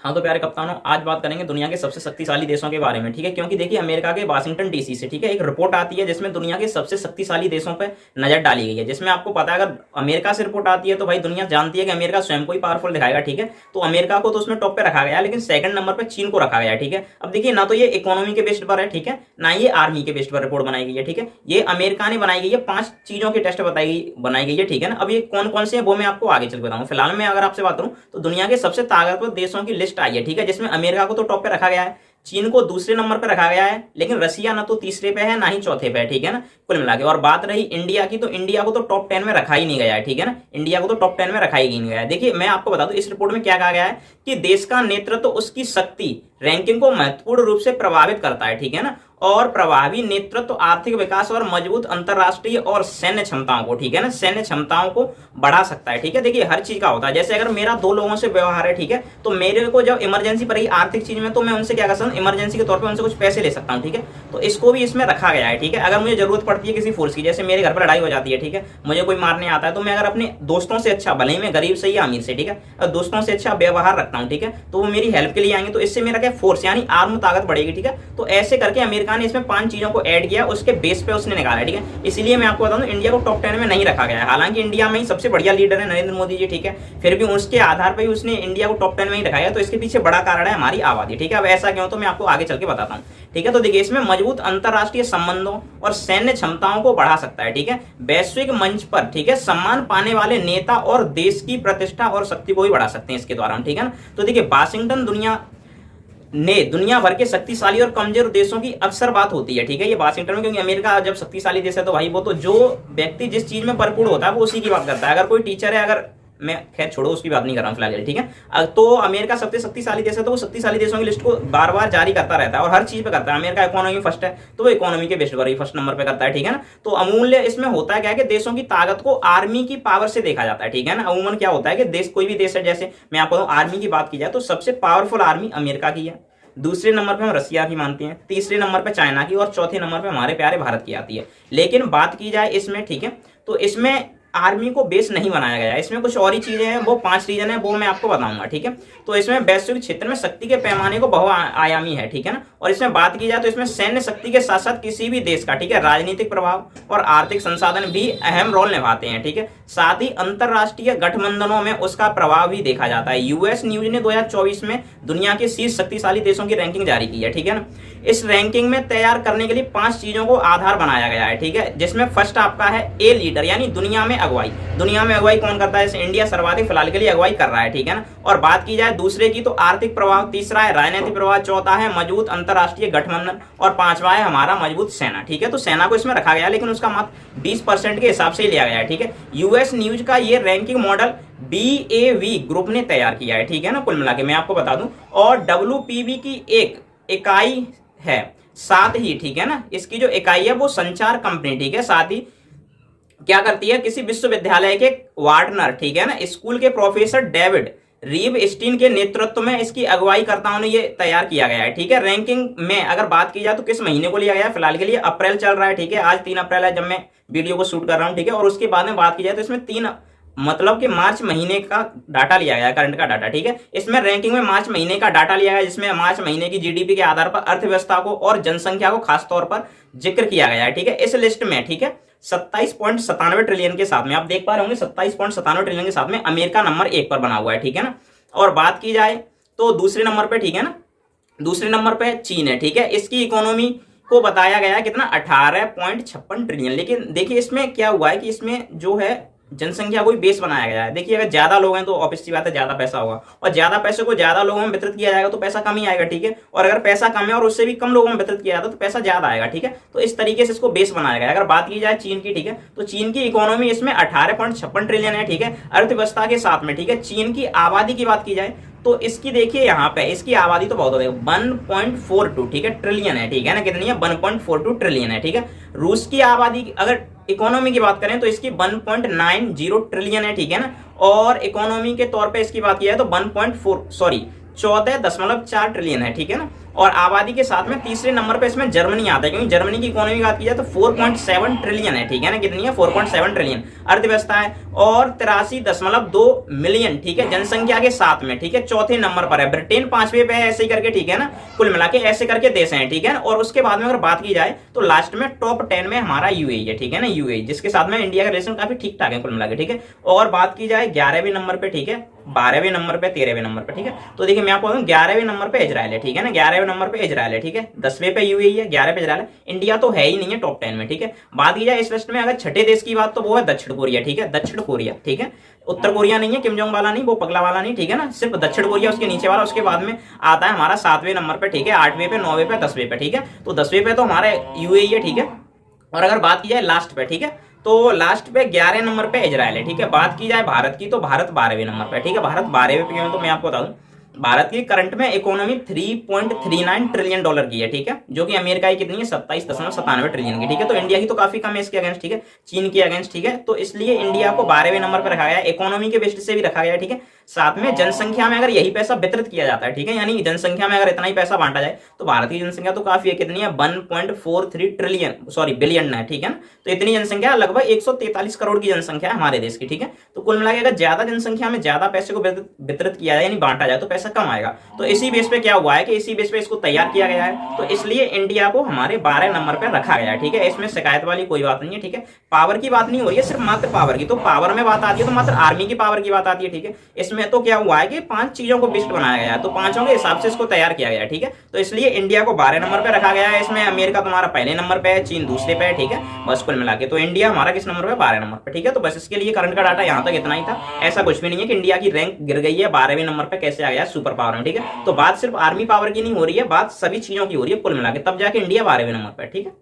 हाँ तो प्यारे कप्तानों, आज बात करेंगे दुनिया के सबसे शक्तिशाली देशों के बारे में। ठीक है, क्योंकि देखिए अमेरिका के वाशिंगटन डीसी से ठीक है एक रिपोर्ट आती है जिसमें दुनिया के सबसे शक्तिशाली देशों पर नजर डाली गई है। जिसमें आपको पता है, अगर अमेरिका से रिपोर्ट आती है तो भाई दुनिया जानती है कि अमेरिका स्वयं को ही पावरफुल दिखाएगा। ठीक है, तो अमेरिका को तो उसमें टॉप पे रखा गया, लेकिन सेकंड नंबर पर चीन को रखा गया। ठीक है, अब देखिए ना तो ये इकोनॉमी के बेस्ड पर है, ठीक है, ना ये आर्मी के बेस्ड पर रिपोर्ट बनाई गई है। ठीक है, ये अमेरिका ने बनाई गई है, 5 चीजों की टेस्ट बनाई गई है। ठीक है ना, अब ये कौन कौन से हैं वो मैं आपको आगे चल बताऊँ। फिलहाल मैं अगर आपसे बात करूँ तो दुनिया के सबसे ताकतवर देशों की लिस्ट आई है। ठीक है, जिसमें अमेरिका को तो टॉप पे रखा गया है, चीन को दूसरे नंबर पे रखा गया है, लेकिन रसिया ना तो तीसरे पे है ना ही चौथे पे है। ठीक है ना, कुल मिला के। और बात रही इंडिया की, तो इंडिया को तो टॉप 10 में रखा ही नहीं गया है। ठीक है ना, इंडिया को तो टॉप 10 में रखा ही नहीं गया है। देखिए मैं आपको बता दूं इस रिपोर्ट में क्या कहा गया है कि देश का नेतृत्व तो उसकी शक्ति रैंकिंग को महत्वपूर्ण रूप से प्रभावित करता है। ठीक है ना, और प्रभावी नेतृत्व आर्थिक विकास और मजबूत अंतरराष्ट्रीय और सैन्य क्षमताओं को, ठीक है ना, सैन्य क्षमताओं को बढ़ा सकता है। ठीक है, देखिए हर चीज का होता है। जैसे अगर मेरा 2 लोगों से व्यवहार है, ठीक है, तो मेरे को जब इमरजेंसी पड़ेगी आर्थिक चीज में, तो मैं उनसे क्या कर सकता हूँ, इमरजेंसी के तौर पर उनसे कुछ पैसे ले सकता हूँ। ठीक है, तो इसको भी इसमें रखा गया है। ठीक है, अगर मुझे जरूरत पड़ती है किसी फोर्स की, जैसे मेरे घर पर लड़ाई हो जाती है, ठीक है, मुझे कोई मारने आता है, तो मैं अगर अपने दोस्तों से अच्छा, भले ही मैं गरीब से या अमीर से, ठीक है, दोस्तों से अच्छा व्यवहार रखता हूँ, ठीक है, तो वो मेरी हेल्प के लिए आएंगे, तो इससे मेरा क्या फोर्स यानी आर्म ताकत बढ़ेगी। ठीक है, तो ऐसे करके अमेरिका ने इसमें 5 चीजों को ऐड किया, उसके बेस पे उसने निकाला। ठीक है, इसलिए मैं आपको बता दूं इंडिया को टॉप 10 में नहीं रखा गया है। हालांकि इंडिया में ही सबसे बढ़िया लीडर है नरेंद्र मोदी जी, ठीक है, फिर भी उसके आधार पर ही उसने इंडिया को टॉप 10 में ही रखा है। तो इसके पीछे बड़ा कारण है हमारी आबादी। ठीक है, अब ऐसा क्यों, तो मैं आपको आगे चल के बताता हूँ। ठीक है, तो देखिए इसमें मजबूत अंतरराष्ट्रीय संबंधों और सैन्य क्षमताओं को बढ़ा सकता है। ठीक है, वैश्विक मंच पर, ठीक है, सम्मान पाने वाले नेता और देश की प्रतिष्ठा और शक्ति को भी बढ़ा सकते हैं इसके द्वारा। ठीक है ना, तो देखिए वाशिंगटन दुनिया भर के शक्तिशाली और कमजोर देशों की अक्सर बात होती है। ठीक है, ये वाशिंगटन में, क्योंकि अमेरिका जब शक्तिशाली देश है तो भाई वो तो जो व्यक्ति जिस चीज में भरपूर होता है वो उसी की बात करता है। अगर कोई टीचर है, अगर मैं खैर छोड़ो उसकी बात नहीं कर रहा हूँ फिलहाल, ठीक है, तो अमेरिका सबसे शक्तिशाली देश है तो वो शक्तिशाली देशों की लिस्ट को बार बार जारी करता रहता है और हर चीज पे करता है। अमेरिका इकोनॉमी फर्स्ट है तो वो इकोनॉमी के बेस्ट पर ही फर्स्ट नंबर पे करता है। ठीक है ना, तो अमूल्य इसमें होता है क्या कि देशों की ताकत को आर्मी की पावर से देखा जाता है। ठीक है ना, अमूमन क्या होता है कि देश, कोई भी देश है, जैसे मैं आपको आर्मी की बात की जाए तो सबसे पावरफुल आर्मी अमेरिका की है, दूसरे नंबर पे हम रसिया की मानते हैं, तीसरे नंबर पे चाइना की, और चौथे नंबर पे हमारे प्यारे भारत की आती है। लेकिन बात की जाए इसमें, ठीक है, तो इसमें आर्मी को बेस नहीं बनाया गया है, इसमें कुछ और ही चीजें हैं, वो 5 रीजन है, वो मैं आपको बताऊंगा। ठीक है, तो इसमें वैश्विक क्षेत्र में शक्ति के पैमाने को बहुआयामी है। ठीक है ना, और इसमें बात की जाए तो इसमें सैन्य शक्ति के साथ साथ किसी भी देश का, ठीक है, राजनीतिक प्रभाव और आर्थिक संसाधन भी अहम रोल निभाते हैं। ठीक है, साथ ही अंतरराष्ट्रीय गठबंधनों में उसका प्रभाव भी देखा जाता है। यूएस न्यूज ने 2024 में दुनिया के शीर्ष शक्तिशाली देशों की रैंकिंग जारी की है। ठीक है ना, इस रैंकिंग में तैयार करने के लिए 5 चीजों को आधार बनाया गया है। ठीक है, जिसमें फर्स्ट आपका है ए लीडर, यानी दुनिया में अगुवाई। दुनिया में अगुवाई कौन करता है, जैसे इंडिया सर्वाधिक फिलहाल के लिए अगुवाई कर रहा है। ठीक है ना, और बात की जाए दूसरे की तो आर्थिक प्रभाव, तीसरा है राजनीतिक प्रभाव, चौथा है मजबूत अंतरराष्ट्रीय गठबंधन, और 5वां है हमारा मजबूत सेना। ठीक है, तो सेना को इसमें रखा गया, लेकिन उसका मात्र 20% के हिसाब से ही लिया गया है। ठीक है, यूएस न्यूज का ये रैंकिंग मॉडल BAV ग्रुप ने तैयार किया है। ठीक है ना, कुल मिला के मैं आपको बता दूं, और WPB की एक इकाई है साथ ही, ठीक है ना, इसकी जो इकाई है वो संचार कंपनी, ठीक है, साथ ही क्या करती है, किसी विश्वविद्यालय के वार्डनर, ठीक है ना, स्कूल के प्रोफेसर डेविड रीव स्टीन के नेतृत्व में इसकी अगुवाईकर्ताओं ने ये तैयार किया गया है। ठीक है, रैंकिंग में अगर बात की जाए तो किस महीने को लिया गया है, फिलहाल के लिए अप्रैल चल रहा है। ठीक है, आज 3 अप्रैल है जब मैं वीडियो को शूट कर रहा हूँ। ठीक है, और उसके बाद में बात की जाए तो इसमें 3 मतलब कि मार्च महीने का डाटा लिया गया है, करंट का डाटा। ठीक है, इसमें रैंकिंग में मार्च महीने का डाटा लिया गया है, जिसमें मार्च महीने की जीडीपी के आधार पर अर्थव्यवस्था को और जनसंख्या को खास तौर पर जिक्र किया गया है। ठीक है, इस लिस्ट में, ठीक है, 27.97 ट्रिलियन के साथ में आप देख पा रहे होंगे, 27.97 ट्रिलियन के साथ में अमेरिका नंबर 1 पर बना हुआ है। ठीक है ना, और बात की जाए तो दूसरे नंबर पे, ठीक है ना, दूसरे नंबर पे चीन है। ठीक है, इसकी इकोनॉमी को बताया गया है कितना, 18.56 ट्रिलियन। लेकिन देखिए इसमें क्या हुआ है कि इसमें जो है जनसंख्या को भी बेस बनाया गया है। देखिए अगर ज्यादा लोग हैं तो ऑब्वियस सी बात है ज्यादा पैसा होगा, और ज्यादा पैसे को ज्यादा लोगों में वितरित किया जाएगा तो पैसा कम ही आएगा। ठीक है, और अगर पैसा कम है और उससे भी कम लोगों में वितरित किया जाता तो पैसा ज्यादा आएगा। ठीक है, तो इस तरीके से इसको बेस बनाया गया है। अगर बात की जाए चीन की, ठीक है, तो चीन की इकोनॉमी इसमें 18.56 ट्रिलियन है। ठीक है, अर्थव्यवस्था के साथ में, ठीक है, चीन की आबादी की बात की जाए तो इसकी देखिए यहाँ पे इसकी आबादी तो बहुत हो गई, 1.42, ठीक है, ट्रिलियन है। ठीक है ना, कितनी है, 1.42 ट्रिलियन है। ठीक है, रूस की आबादी अगर इकोनॉमी की बात करें तो इसकी 1.90 ट्रिलियन है। ठीक है ना, और इकोनॉमी के तौर पे इसकी बात की जाए तो 1.4 सॉरी 14.4 ट्रिलियन है, ठीक है ना। और आबादी के साथ में तीसरे नंबर पे इसमें जर्मनी आता है, क्योंकि जर्मनी की इकोनॉमी की बात की जाए तो 4.7 ट्रिलियन है, ठीक है ना। कितनी है? 4.7 ट्रिलियन अर्थव्यवस्था है। और 83.2 मिलियन, ठीक है, जनसंख्या के साथ में, ठीक है, चौथे नंबर पर है। ब्रिटेन 5वें पे है, ऐसे ही करके, ठीक है ना। कुल मिला के ऐसे करके देश हैं, ठीक है ना। और उसके बाद में अगर बात की जाए तो लास्ट में टॉप 10 में हमारा यूएई है, ठीक है ना। यूएई जिसके साथ में इंडिया का रिलेशन काफी ठीक ठाक है कुल मिला के, ठीक है। और बात की जाए 11वें नंबर पे, ठीक है, 12वें नंबर पे, 13वें नंबर पे, ठीक है। तो देखिए मैं आपको बताऊं 11वें नंबर पे इजराइल है, ठीक है ना। 11वें नंबर पे इजराइल है, ठीक है। 10वें पे यूएई है, 11 पे इजराइल है। इंडिया तो है ही नहीं है टॉप 10 में, ठीक है। बात की जाए इस लिस्ट में अगर छठे देश की बात तो वो है दक्षिण कोरिया, ठीक है। दक्षिण कोरिया, ठीक है। उत्तर कोरिया नहीं है, किम जोंग वाला नहीं, वो पगला वाला नहीं, ठीक है ना। सिर्फ दक्षिण कोरिया उसके नीचे वाला। उसके बाद में आता है हमारा 7वें नंबर पे, ठीक है, 8वें पे, 9वें पे, 10वें पे, ठीक है। तो 10वें पे तो हमारा यूएई है, ठीक है। और अगर बात की जाए लास्ट पे, ठीक है, तो लास्ट पे 11 नंबर पे इजराइल है, ठीक है। बात की जाए भारत की तो भारत 12वें नंबर पे, ठीक है। भारत 12वें पे क्यों? तो मैं आपको बता दूं भारत की करंट में इकोनॉमी 3.39 ट्रिलियन डॉलर की है, ठीक है, जो कि अमेरिका की कितनी है? 27.97 ट्रिलियन की, ठीक है। तो इंडिया की तो काफी कम है इसके अगेंस्ट, ठीक है, चीन के अगेंस्ट, ठीक है। तो इसलिए इंडिया को 12वें नंबर पर रखा गया है, इकोनॉमी के बेसिस से भी रखा गया है, ठीक है। साथ में जनसंख्या में अगर यही पैसा वितरित किया जाता है, ठीक है, यानी जनसंख्या में अगर इतना ही पैसा बांटा जाए तो भारत की जनसंख्या तो काफी है, कितनी है? 1.43 ट्रिलियन, सॉरी बिलियन है, ठीक है ना। तो इतनी जनसंख्या, लगभग 143 करोड़ की जनसंख्या है हमारे देश की, ठीक है। तो कुल मिला के अगर ज्यादा जनसंख्या में ज्यादा पैसे को वितरित किया जाए यानी बांटा जाए तो पैसा कम आएगा। तो इसी बेस पे क्या हुआ है कि इसी बेस पे इसको तैयार किया गया है। तो इसलिए इंडिया को हमारे 12 नंबर पे रखा गया है, ठीक है। इसमें शिकायत वाली कोई बात नहीं है, ठीक है। पावर की बात नहीं हो रही है, सिर्फ मात्र पावर की। तो पावर में बात आती है तो मात्र आर्मी की पावर की बात आती है, ठीक है। इसमें तो क्या हुआ है कि 5 चीजों को लिस्ट बनाया गया है, तो पांचों के हिसाब से इसको तैयार किया गया है, ठीक है। तो इसलिए इंडिया को 12 नंबर पे रखा गया है। इसमें अमेरिका तुम्हारा पहले नंबर पे है, चीन दूसरे पे है, ठीक है। बस कुल मिला के तो इंडिया हमारा किस नंबर पे? 12 नंबर पे, ठीक है। तो बस इसके लिए करंट का डाटा यहाँ तक इतना ही था। ऐसा कुछ भी नहीं है कि इंडिया की रैंक गिर गई है, 12वें नंबर पे कैसे आ गया सुपर पावर में, ठीक है। तो बात सिर्फ आर्मी पावर की नहीं हो रही है, बात सभी चीजों की हो रही है कुल मिला के, तब जाके इंडिया 12वें नंबर पे, ठीक है।